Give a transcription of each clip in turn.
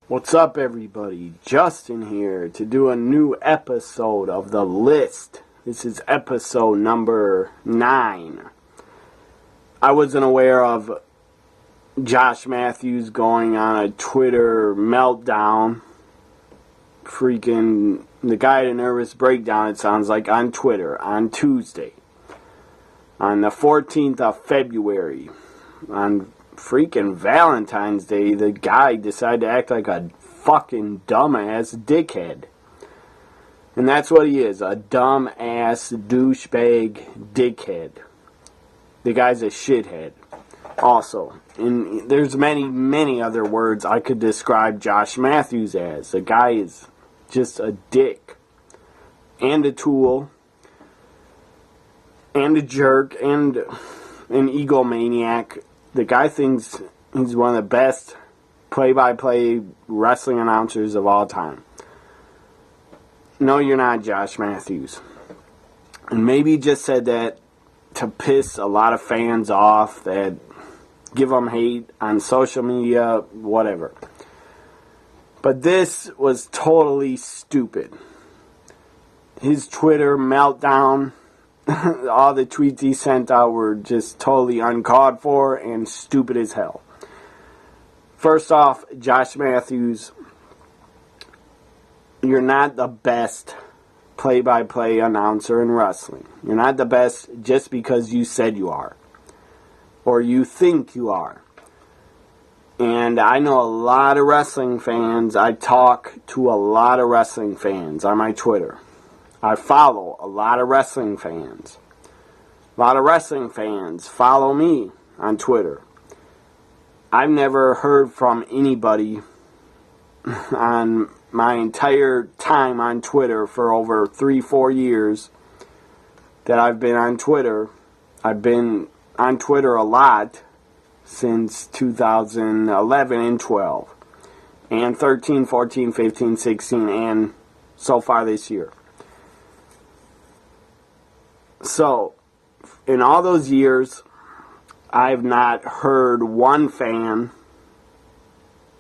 What's up, everybody? Justin here to do a new episode of The List. This is episode number 9. I wasn't aware of Josh Mathews going on a Twitter meltdown. Freaking, the guy had a nervous breakdown, it sounds like, on Twitter on Tuesday. On the 14th of February. On freaking Valentine's Day, the guy decided to act like a fucking dumbass dickhead. And that's what he is, a dumbass douchebag dickhead. The guy's a shithead. Also, and there's many other words I could describe Josh Mathews as. The guy is just a dick. And a tool. And a jerk. And an egomaniac. The guy thinks he's one of the best play-by-play wrestling announcers of all time. No, you're not, Josh Mathews. And maybe he just said that to piss a lot of fans off, that give them hate on social media, whatever. But this was totally stupid. His Twitter meltdown, all the tweets he sent out were just totally uncalled for and stupid as hell. First off, Josh Mathews, you're not the best play-by-play announcer in wrestling. You're not the best just because you said you are. Or you think you are. And I know a lot of wrestling fans. I talk to a lot of wrestling fans on my Twitter. I follow a lot of wrestling fans. A lot of wrestling fans follow me on Twitter. I've never heard from anybody on my entire time on Twitter for over 3-4 years that I've been on Twitter. I've been on Twitter a lot since 2011 and 12. And 13, 14, 15, 16, and so far this year. So, in all those years, I've not heard one fan,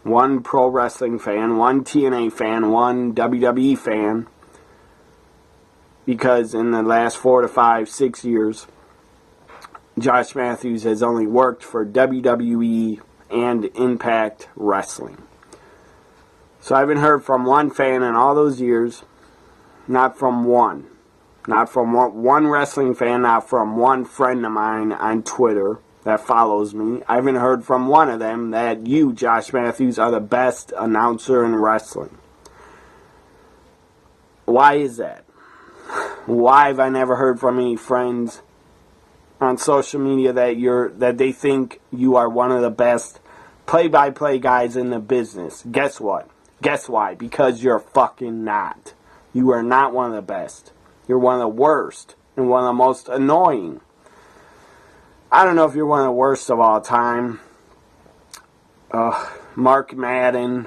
one pro wrestling fan, one TNA fan, one WWE fan, because in the last 4 to 5, 6 years, Josh Mathews has only worked for WWE and Impact Wrestling. So I haven't heard from one fan in all those years, not from one. Not from one wrestling fan, not from one friend of mine on Twitter that follows me. I haven't heard from one of them that you, Josh Mathews, are the best announcer in wrestling. Why is that? Why have I never heard from any friends on social media that they think you are one of the best play-by-play guys in the business? Guess what? Guess why? Because you're fucking not. You are not one of the best. You're one of the worst and one of the most annoying. I don't know if you're one of the worst of all time. Mark Madden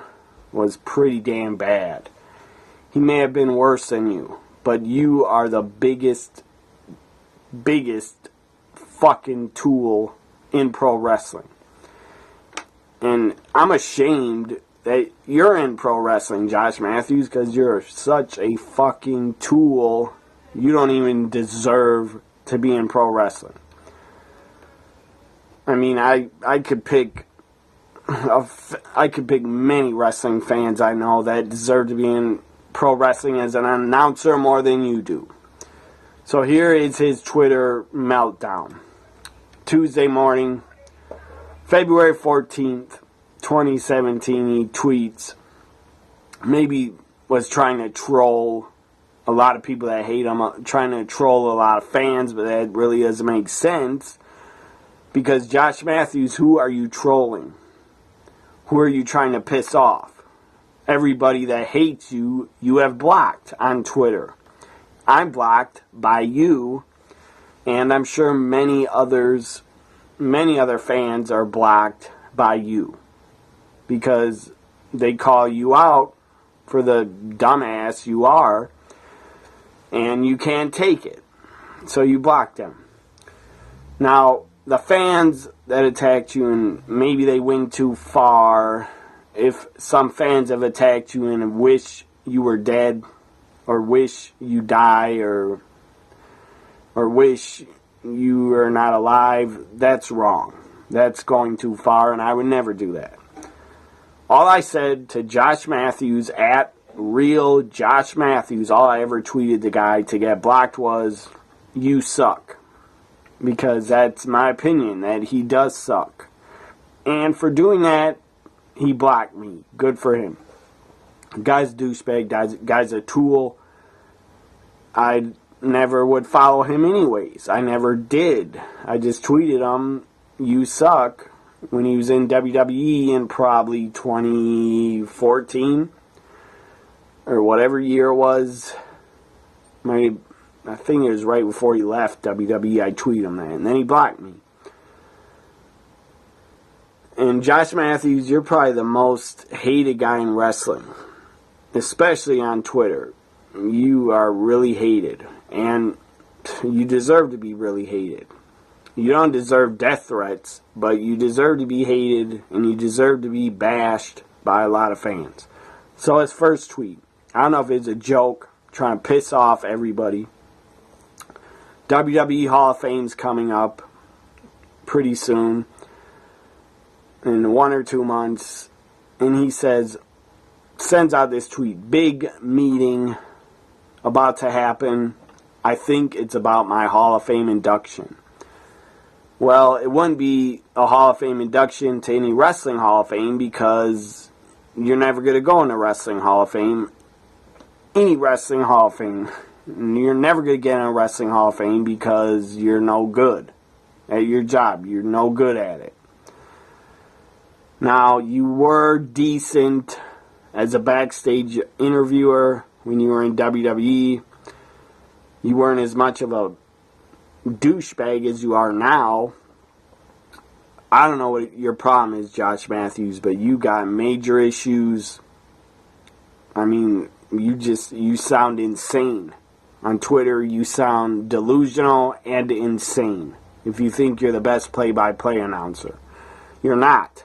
was pretty damn bad. He may have been worse than you, but you are the biggest fucking tool in pro wrestling. And I'm ashamed that you're in pro wrestling, Josh Mathews, because you're such a fucking tool. You don't even deserve to be in pro wrestling. I mean, I could pick many wrestling fans I know that deserve to be in pro wrestling as an announcer more than you do. So here is his Twitter meltdown. Tuesday morning, February 14th, 2017, he tweets, maybe was trying to troll a lot of people that hate him, trying to troll a lot of fans, but that really doesn't make sense. Because Josh Mathews, who are you trolling? Who are you trying to piss off? Everybody that hates you, you have blocked on Twitter. I'm blocked by you, and I'm sure many other fans are blocked by you. Because they call you out for the dumbass you are, and you can't take it. So you block them. Now, the fans that attacked you and maybe they went too far if some fans have attacked you and wish you were dead, or wish you die, or wish you are not alive, that's wrong. That's going too far, and I would never do that. All I said to Josh Mathews, at real Josh Mathews, all I ever tweeted the guy to get blocked was, you suck. Because that's my opinion, that he does suck. And for doing that, he blocked me. Good for him. Guy's a douchebag. Guy's a tool. I never would follow him anyways. I never did. I just tweeted him, you suck, when he was in WWE in probably 2014 or whatever year it was. I think it was right before he left WWE. I tweeted him that, and then he blocked me. And Josh Mathews, you're probably the most hated guy in wrestling, especially on Twitter. You are really hated, and you deserve to be really hated. You don't deserve death threats, but you deserve to be hated, and you deserve to be bashed by a lot of fans. So his first tweet, I don't know if it's a joke, trying to piss off everybody. WWE Hall of Fame's coming up pretty soon, in 1 or 2 months, and he sends out this tweet, big meeting about to happen. I think it's about my Hall of Fame induction. Well, it wouldn't be a Hall of Fame induction to any wrestling Hall of Fame, because you're never going to go in the wrestling Hall of Fame. Any wrestling Hall of Fame. You're never going to get in a wrestling Hall of Fame because you're no good at your job. You're no good at it. Now, you were decent as a backstage interviewer when you were in WWE. You weren't as much of a douchebag as you are now. I don't know what your problem is, Josh Mathews, but you got major issues. I mean, you sound insane. On Twitter, you sound delusional and insane. If you think you're the best play-by-play announcer. You're not.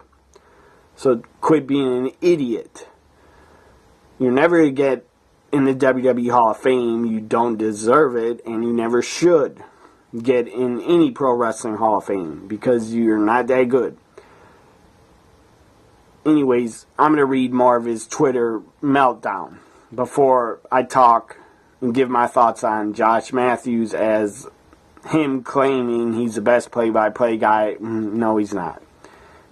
So quit being an idiot. You're never going to get in the WWE Hall of Fame. You don't deserve it, and you never should get in any pro wrestling Hall of Fame because you're not that good. Anyways, I'm going to read more of his Twitter meltdown before I talk and give my thoughts on Josh Mathews as him claiming he's the best play-by-play guy. No, he's not.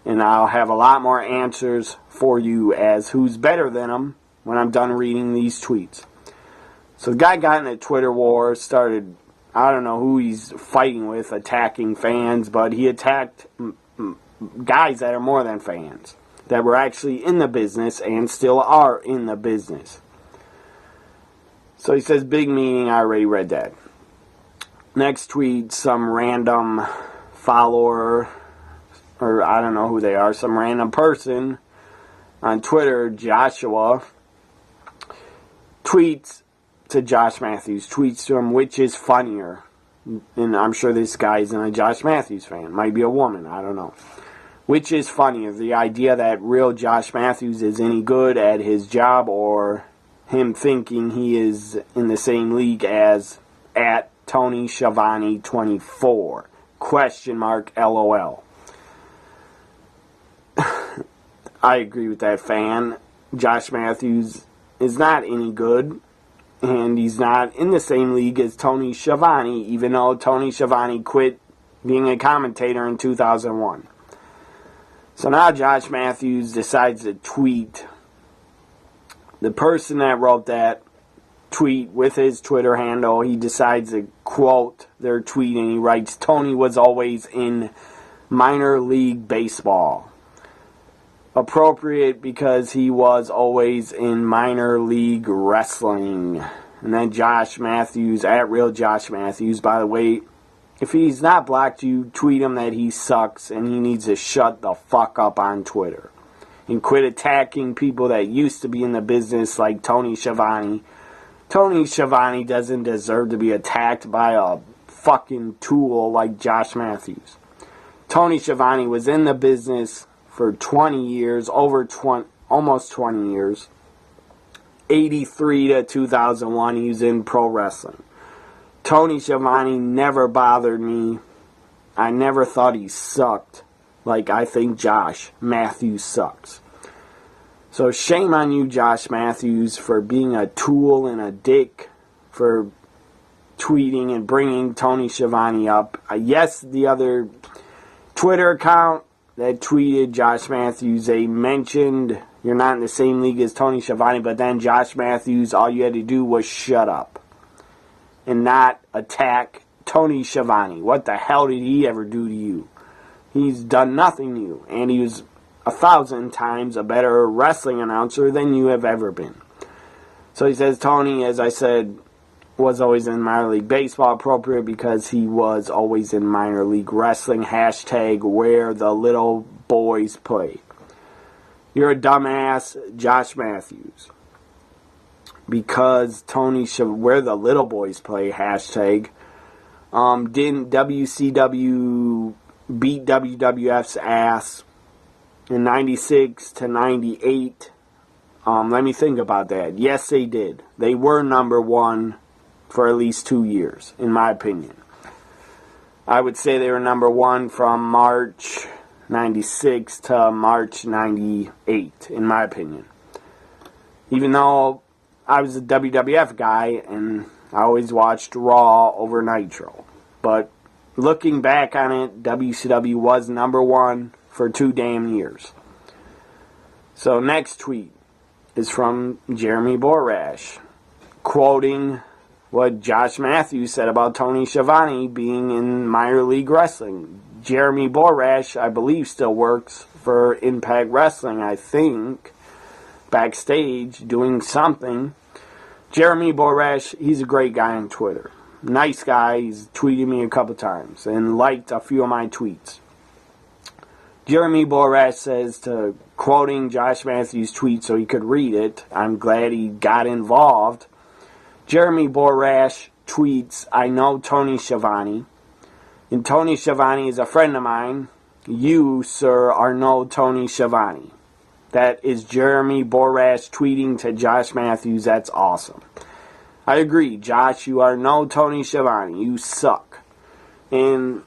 And I'll have a lot more answers for you as who's better than him when I'm done reading these tweets. So the guy got in a Twitter war, started, I don't know who he's fighting with, attacking fans, but he attacked guys that are more than fans, that were actually in the business and still are in the business. So he says, big meeting, I already read that. Next tweet, some random follower, or I don't know who they are, some random person on Twitter, Joshua, tweets to Josh Mathews, tweets to him, which is funnier. And I'm sure this guy isn't a Josh Mathews fan. Might be a woman, I don't know. Which is funnier, the idea that real Josh Mathews is any good at his job, or him thinking he is in the same league as at Tony Schiavone 24? Question mark, LOL. I agree with that fan. Josh Mathews is not any good, and he's not in the same league as Tony Schiavone, even though Tony Schiavone quit being a commentator in 2001. So now Josh Mathews decides to tweet. The person that wrote that tweet with his Twitter handle, he decides to quote their tweet, and he writes, Tony was always in minor league baseball. Appropriate because he was always in minor league wrestling. And then Josh Mathews, at real Josh Mathews, by the way, if he's not blocked you, tweet him that he sucks and he needs to shut the fuck up on Twitter. And quit attacking people that used to be in the business like Tony Schiavone. Tony Schiavone doesn't deserve to be attacked by a fucking tool like Josh Mathews. Tony Schiavone was in the business for 20 years, over almost 20 years. 83 to 2001, he was in pro wrestling. Tony Schiavone never bothered me. I never thought he sucked like I think Josh Mathews sucks. So shame on you, Josh Mathews, for being a tool and a dick, for tweeting and bringing Tony Schiavone up. Yes, the other Twitter account that tweeted Josh Mathews, they mentioned you're not in the same league as Tony Schiavone, but then Josh Mathews, all you had to do was shut up and not attack Tony Schiavone. What the hell did he ever do to you? He's done nothing to you, and he was 1,000 times a better wrestling announcer than you have ever been. So he says Tony, as I said, was always in minor league baseball, appropriate because he was always in minor league wrestling. Hashtag where the little boys play. You're a dumbass, Josh Mathews. Because Tony where the little boys play, hashtag. Didn't WCW beat WWF's ass in 96 to 98? Let me think about that. Yes, they did. They were number one for at least 2 years, in my opinion. I would say they were number one from March 96 to March 98, in my opinion. Even though I was a WWF guy and I always watched Raw over Nitro. But looking back on it, WCW was number one for 2 damn years. So next tweet is from Jeremy Borash, quoting what Josh Mathews said about Tony Schiavone being in minor league wrestling. Jeremy Borash, I believe, still works for Impact Wrestling, I think, backstage doing something. Jeremy Borash, he's a great guy on Twitter. Nice guy. He's tweeted me a couple times and liked a few of my tweets. Jeremy Borash says, to quoting Josh Mathews' tweet so he could read it, I'm glad he got involved. Jeremy Borash tweets, I know Tony Schiavone, and Tony Schiavone is a friend of mine. You, sir, are no Tony Schiavone. That is Jeremy Borash tweeting to Josh Mathews. That's awesome. I agree, Josh, you are no Tony Schiavone. You suck. And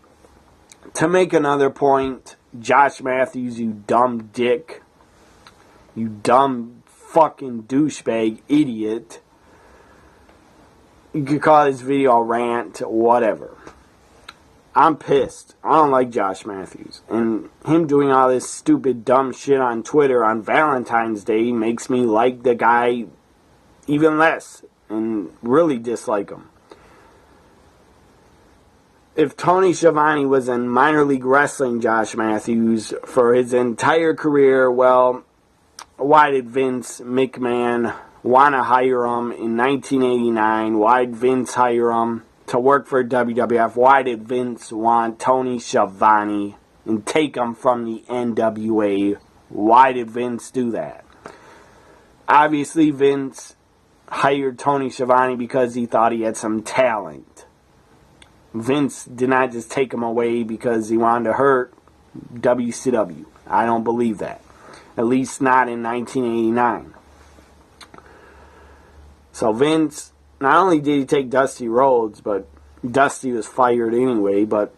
to make another point, Josh Mathews, you dumb dick, you dumb fucking douchebag idiot. You could call this video a rant, whatever. I'm pissed. I don't like Josh Mathews. And him doing all this stupid dumb shit on Twitter on Valentine's Day makes me like the guy even less and really dislike him. If Tony Schiavone was in minor league wrestling, Josh Mathews, for his entire career, well, why did Vince McMahon want to hire him in 1989? Why did Vince hire him to work for WWF? Why did Vince want Tony Schiavone and take him from the NWA? Why did Vince do that? Obviously, Vince hired Tony Schiavone because he thought he had some talent. Vince did not just take him away because he wanted to hurt WCW. I don't believe that. At least not in 1989. So Vince, not only did he take Dusty Rhodes, but Dusty was fired anyway, but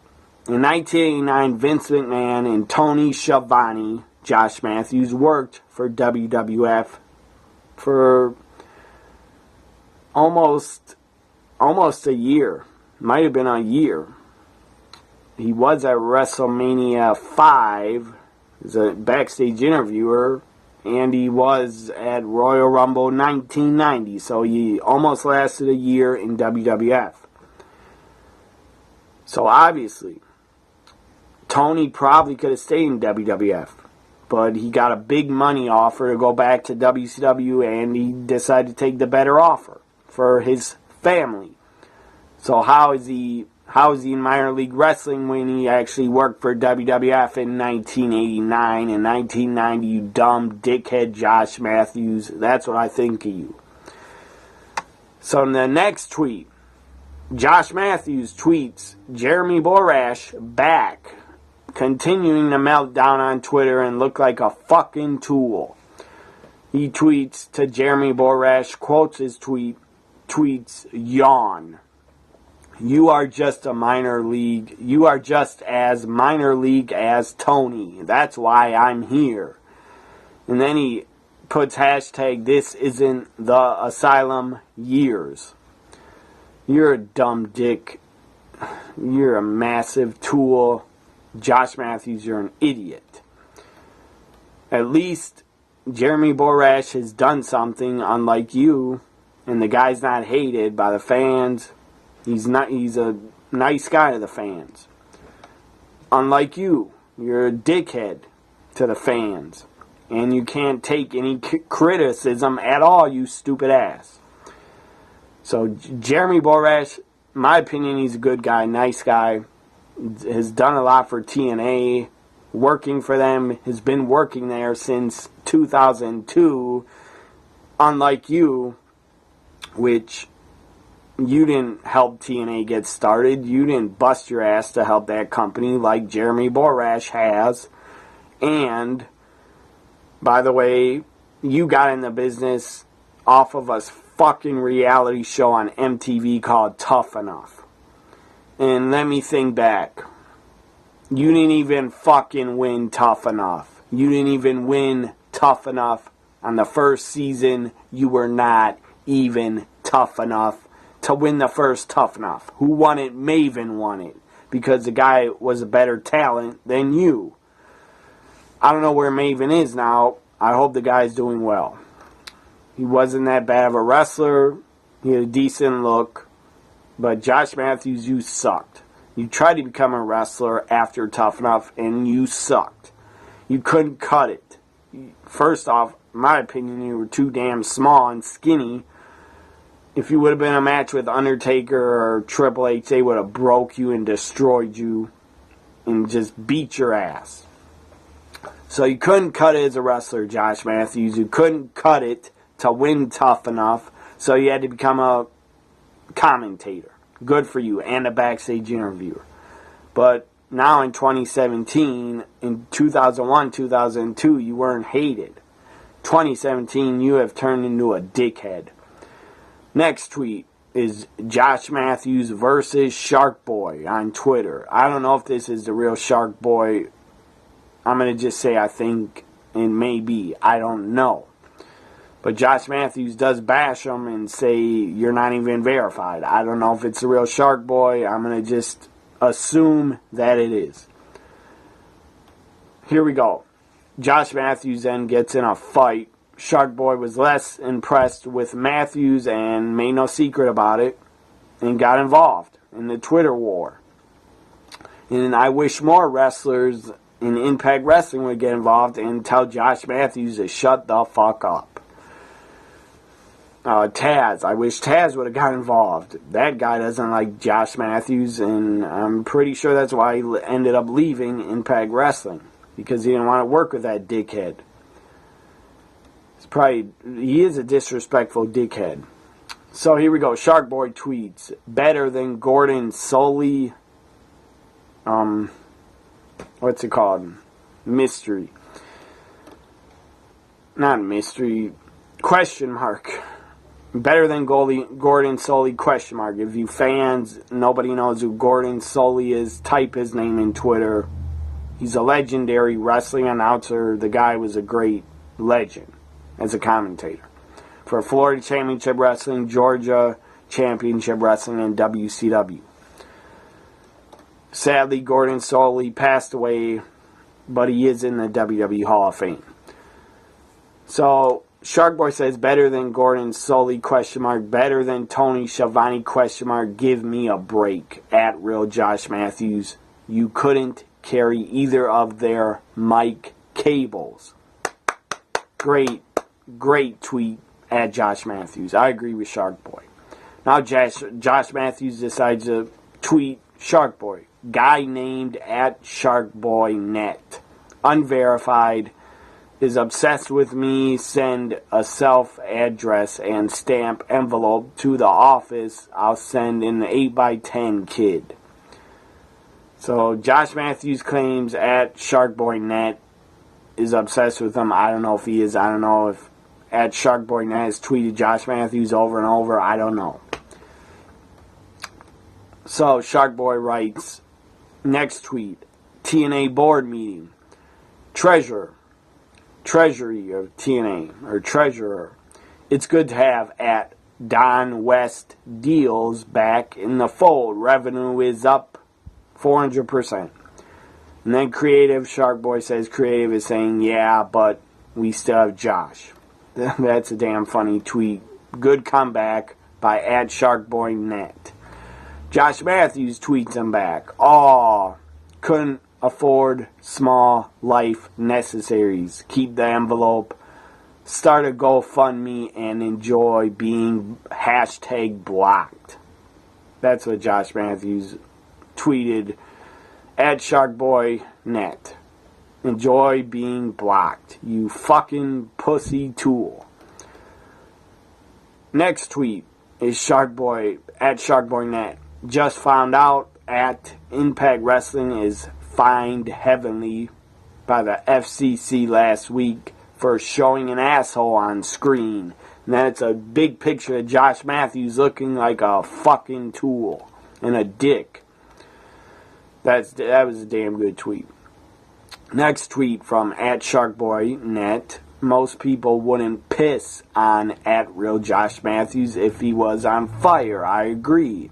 in 1989, Vince McMahon and Tony Schiavone, Josh Mathews, worked for WWF for almost a year. Might have been a year. He was at WrestleMania 5 as a backstage interviewer, and he was at Royal Rumble 1990, so he almost lasted a year in WWF. So obviously, Tony probably could have stayed in WWF, but he got a big money offer to go back to WCW, and he decided to take the better offer for his family. So how is he in minor league wrestling when he actually worked for WWF in 1989 and 1990, you dumb dickhead Josh Mathews? That's what I think of you. So in the next tweet, Josh Mathews tweets Jeremy Borash back, continuing to melt down on Twitter and look like a fucking tool. He tweets to Jeremy Borash, quotes his tweets, yawn. You are just a minor league. You are just as minor league as Tony. That's why I'm here. And then he puts hashtag, this isn't the asylum years. You're a dumb dick. You're a massive tool. Josh Mathews, you're an idiot. At least Jeremy Borash has done something unlike you, and the guy's not hated by the fans. He's a nice guy to the fans. Unlike you, you're a dickhead to the fans. And you can't take any criticism at all, you stupid ass. So Jeremy Borash, in my opinion, he's a good guy, nice guy. Has done a lot for TNA. Working for them. Has been working there since 2002. Unlike you, which you didn't help TNA get started. You didn't bust your ass to help that company like Jeremy Borash has. And, by the way, you got in the business off of a fucking reality show on MTV called Tough Enough. And let me think back. You didn't even fucking win Tough Enough. You didn't even win Tough Enough. On the first season, you were not even tough enough to win the first Tough Enough. Who won it? Maven won it. Because the guy was a better talent than you. I don't know where Maven is now. I hope the guy's doing well. He wasn't that bad of a wrestler. He had a decent look. But Josh Mathews, you sucked. You tried to become a wrestler after Tough Enough, and you sucked. You couldn't cut it. First off, in my opinion, you were too damn small and skinny. If you would have been in a match with Undertaker or Triple H, they would have broke you and destroyed you and just beat your ass. So you couldn't cut it as a wrestler, Josh Mathews. You couldn't cut it to win Tough Enough, so you had to become a commentator. Good for you, and a backstage interviewer. But now in 2017, in 2001, 2002, you weren't hated. 2017, you have turned into a dickhead. Next tweet is Josh Mathews versus Shark Boy on Twitter. I don't know if this is the real Shark Boy. I'm going to just say I think it may be. I don't know. But Josh Mathews does bash him and say you're not even verified. I don't know if it's the real Shark Boy. I'm going to just assume that it is. Here we go. Josh Mathews then gets in a fight. Shark Boy was less impressed with Mathews and made no secret about it and got involved in the Twitter war. And I wish more wrestlers in Impact Wrestling would get involved and tell Josh Mathews to shut the fuck up. Taz. I wish Taz would have got involved. That guy doesn't like Josh Mathews, and I'm pretty sure that's why he ended up leaving Impact Wrestling. Because he didn't want to work with that dickhead. He is a disrespectful dickhead. So here we go. Shark Boy tweets, better than Gordon Soley. What's it called? Mystery. Not mystery. Question mark. Better than Gordon Soley, question mark. If you fans, nobody knows who Gordon Soley is, type his name in Twitter. He's a legendary wrestling announcer. The guy was a great legend as a commentator. For Florida Championship Wrestling, Georgia Championship Wrestling, and WCW. Sadly, Gordon Soley passed away, but he is in the WWE Hall of Fame. So, Shark Boy says, better than Gordon Soley, question mark, better than Tony Schiavone, question mark, give me a break, at Real Josh Mathews. You couldn't carry either of their mic cables. Great tweet at Josh Mathews. I agree with Shark Boy. Now Josh Mathews decides to tweet Shark Boy. Guy named at Shark Boy Net. Unverified. Is obsessed with me, send a self-address and stamp envelope to the office. I'll send in the 8x10 kid. So Josh Mathews claims at SharkBoyNet is obsessed with him. I don't know if he is. I don't know if at Sharkboy has tweeted Josh Mathews over and over. I don't know. So Sharkboy writes, next tweet, TNA board meeting. Treasury of TNA, or treasurer. It's good to have at Don West Deals back in the fold. Revenue is up 400%. And then Creative, Sharkboy says Creative is saying, yeah, but we still have Josh. That's a damn funny tweet. Good comeback by at SharkboyNet. Josh Mathews tweets him back. Aw, couldn't afford small life necessaries. Keep the envelope. Start a GoFundMe and enjoy being #blocked. That's what Josh Mathews tweeted at SharkboyNet. Enjoy being blocked. You fucking pussy tool. Next tweet is Sharkboy at SharkboyNet. Just found out at Impact Wrestling is fined heavily by the FCC last week for showing an asshole on screen. And then it's a big picture of Josh Mathews looking like a fucking tool and a dick. That was a damn good tweet. Next tweet from at SharkboyNet. Most people wouldn't piss on at real Josh Mathews if he was on fire. I agree.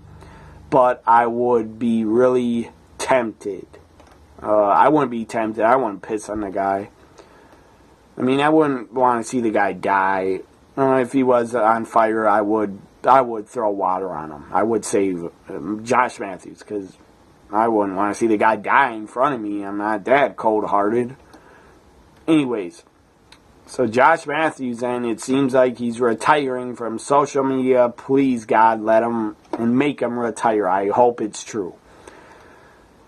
But I would be really tempted. I wouldn't be tempted. I wouldn't piss on the guy. I mean, I wouldn't want to see the guy die. If he was on fire, I would throw water on him. I would save Josh Mathews because I wouldn't want to see the guy die in front of me. I'm not that cold-hearted. Anyways, so Josh Mathews, and it seems like he's retiring from social media. Please, God, let him and make him retire. I hope it's true.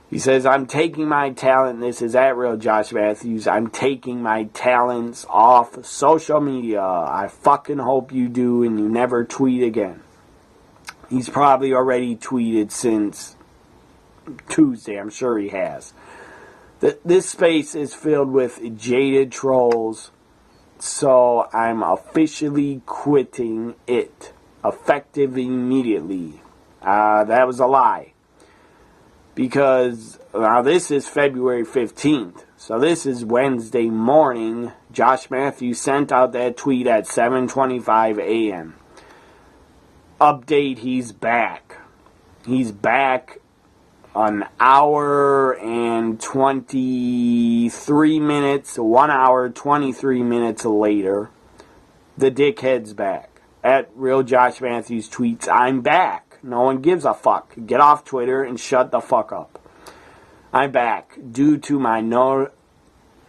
He says, I'm taking my talent. This is at real Josh Mathews. I'm taking my talents off social media. I fucking hope you do and you never tweet again. He's probably already tweeted since Tuesday. I'm sure he has. This space is filled with jaded trolls, so I'm officially quitting it. Effective immediately. That was a lie. Because now this is February 15th. So this is Wednesday morning. Josh Mathews sent out that tweet at 7:25 a.m. Update, he's back. He's back an hour and 23 minutes, 1 hour, 23 minutes later. The dickhead's back. At real Josh Mathews tweets, I'm back. No one gives a fuck. Get off Twitter and shut the fuck up. I'm back due to my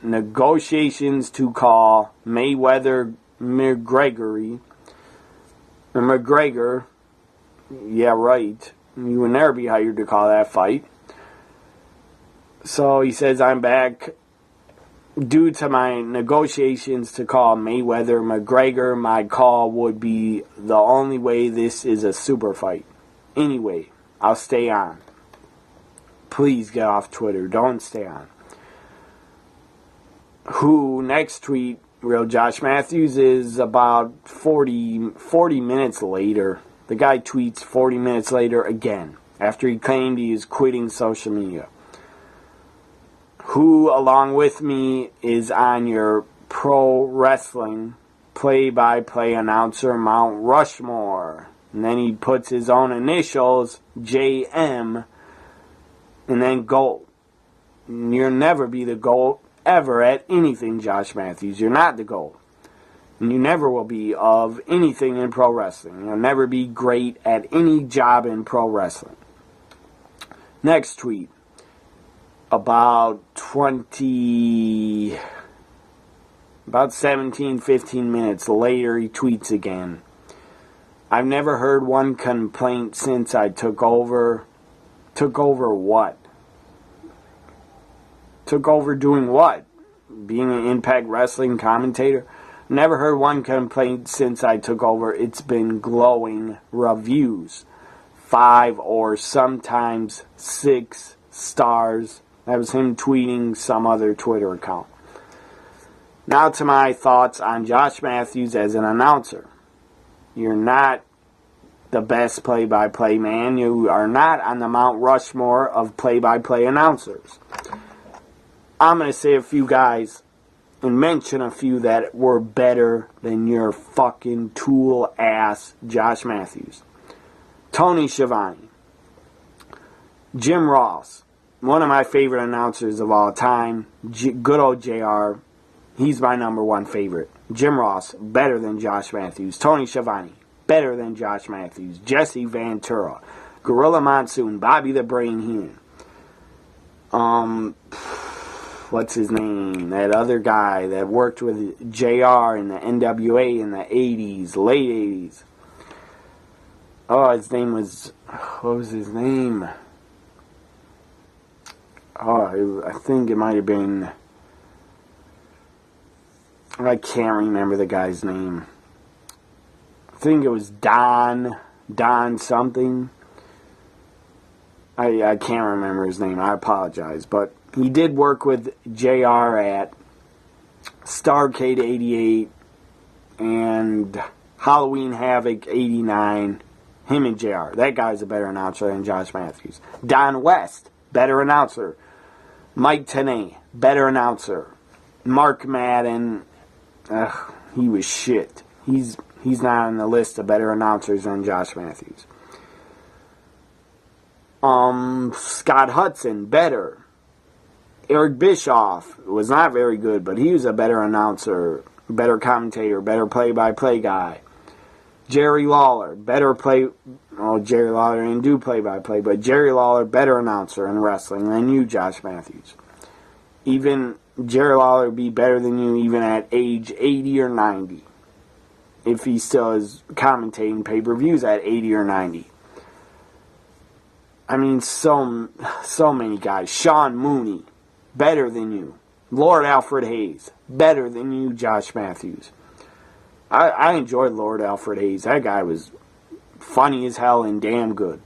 negotiations to call Mayweather McGregor. Yeah, right. You would never be hired to call that fight. So he says, I'm back due to my negotiations to call Mayweather McGregor. My call would be the only way this is a super fight. Anyway, I'll stay on. Please get off Twitter. Don't stay on. Next tweet, real Josh Mathews, is about 40 minutes later. The guy tweets 40 minutes later again, after he claimed he is quitting social media. Who, along with me, is on your pro wrestling play-by-play announcer Mount Rushmore? And then he puts his own initials, JM, and then GOAT. You'll never be the GOAT ever at anything, Josh Mathews. You're not the GOAT. And you never will be of anything in pro wrestling. You'll never be great at any job in pro wrestling. Next tweet. About 17, 15 minutes later, he tweets again. I've never heard one complaint since I took over. Took over what? Took over doing what? Being an Impact Wrestling commentator? Never heard one complaint since I took over. It's been glowing reviews. 5 or sometimes 6 stars. That was him tweeting some other Twitter account. Now to my thoughts on Josh Mathews as an announcer. You're not the best play-by-play man. You are not on the Mount Rushmore of play-by-play announcers. I'm going to say a few guys and mention a few that were better than your fucking tool-ass Josh Mathews. Tony Schiavone. Jim Ross. One of my favorite announcers of all time. Good old JR. He's my number one favorite. Jim Ross, better than Josh Mathews. Tony Schiavone, better than Josh Mathews. Jesse Ventura. Gorilla Monsoon. Bobby the Brain Heenan. What's his name? That other guy that worked with JR in the NWA in the 80s, late 80s. Oh, his name was... What was his name? Oh, I think it might have been... I can't remember the guy's name. I think it was Don something. I can't remember his name. I apologize. But he did work with JR at Starrcade 88 and Halloween Havoc 89. Him and JR. That guy's a better announcer than Josh Mathews. Don West, better announcer. Mike Tenay, better announcer. Mark Madden, he was shit. He's not on the list of better announcers than Josh Mathews. Scott Hudson, better. Eric Bischoff was not very good, but he was a better announcer, better commentator, better play-by-play guy. Jerry Lawler, better play... Oh, Jerry Lawler didn't do play-by-play, but Jerry Lawler, better announcer in wrestling than you, Josh Mathews. Even Jerry Lawler would be better than you even at age 80 or 90. If he still is commentating pay-per-views at 80 or 90. I mean, so many guys. Sean Mooney, better than you. Lord Alfred Hayes, better than you, Josh Mathews. I enjoyed Lord Alfred Hayes. That guy was funny as hell and damn good.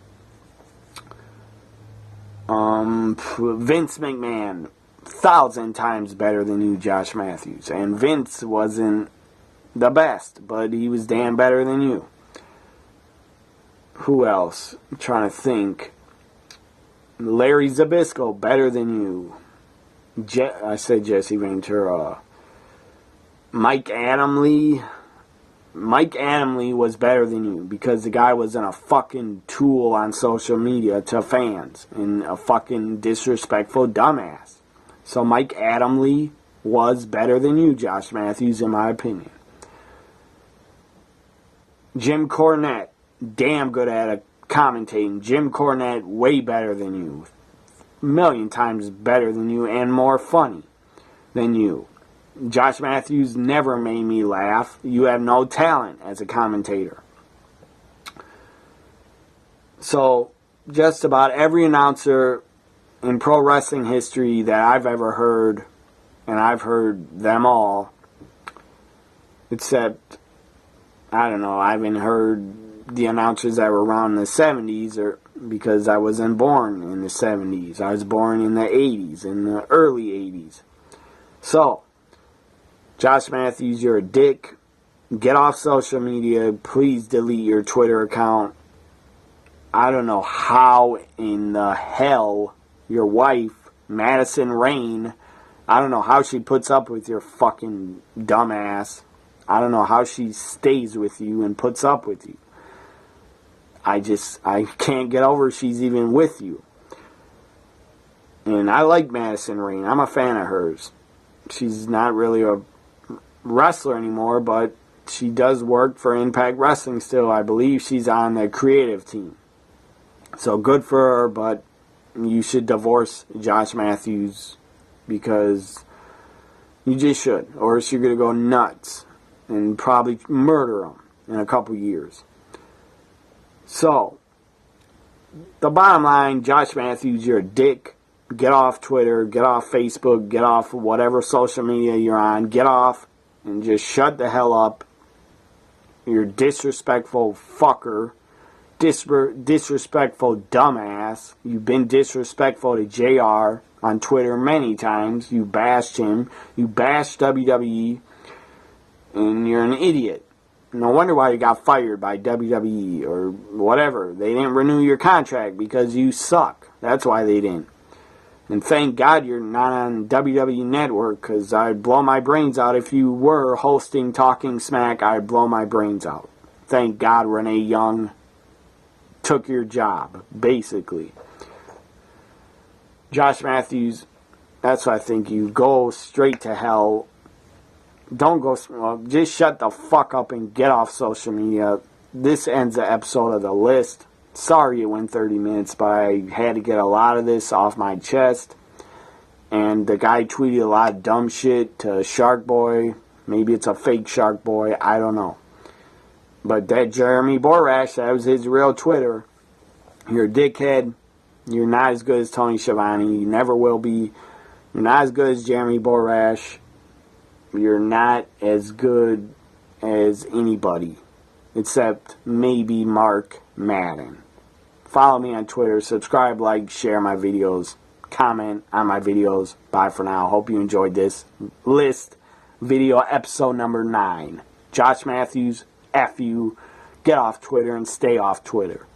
Vince McMahon, 1,000 times better than you, Josh Mathews. And Vince wasn't the best, but he was damn better than you. Who else? I'm trying to think. Larry Zbyszko, better than you. I said Jesse Ventura. Mike Adamle. Mike Adamle was better than you because the guy wasn't a fucking tool on social media to fans and a fucking disrespectful dumbass. So Mike Adamle was better than you, Josh Mathews, in my opinion. Jim Cornette, damn good at commentating. Jim Cornette, way better than you. A million times better than you and more funny than you. Josh Mathews never made me laugh. You have no talent as a commentator. So, just about every announcer in pro wrestling history that I've ever heard, and I've heard them all, except, I don't know, I haven't heard the announcers that were around in the 70s, or because I wasn't born in the 70s. I was born in the 80s, in the early 80s. So, Josh Mathews, you're a dick. Get off social media. Please delete your Twitter account. I don't know how in the hell your wife, Madison Rain, I don't know how she puts up with your fucking dumbass. I don't know how she stays with you and puts up with you. I can't get over she's even with you. And I like Madison Rain. I'm a fan of hers. She's not really a wrestler anymore, but she does work for Impact Wrestling still. I believe she's on the creative team. So good for her, but you should divorce Josh Mathews because you just should, or else you're going to go nuts and probably murder him in a couple years. So, the bottom line, Josh Mathews, you're a dick. Get off Twitter, get off Facebook, get off whatever social media you're on. Get off and just shut the hell up. You're a disrespectful fucker. disrespectful dumbass. You've been disrespectful to JR on Twitter many times. You bashed him. You bashed WWE. And you're an idiot. No wonder why you got fired by WWE or whatever. They didn't renew your contract because you suck. That's why they didn't. And thank God you're not on WWE Network, because I'd blow my brains out if you were hosting Talking Smack. I'd blow my brains out. Thank God Renee Young took your job, basically. Josh Mathews, that's what I think. You go straight to hell. Don't go, well, just shut the fuck up and get off social media. This ends the episode of The List. Sorry it went 30 minutes, but I had to get a lot of this off my chest. And the guy tweeted a lot of dumb shit to Shark Boy. Maybe it's a fake Shark Boy. I don't know. But that Jeremy Borash, that was his real Twitter. You're a dickhead. You're not as good as Tony Schiavone. You never will be. You're not as good as Jeremy Borash. You're not as good as anybody. Except maybe Mark Madden. Follow me on Twitter. Subscribe, like, share my videos. Comment on my videos. Bye for now. Hope you enjoyed this list video episode number 9. Josh Mathews, F you. Get off Twitter and stay off Twitter.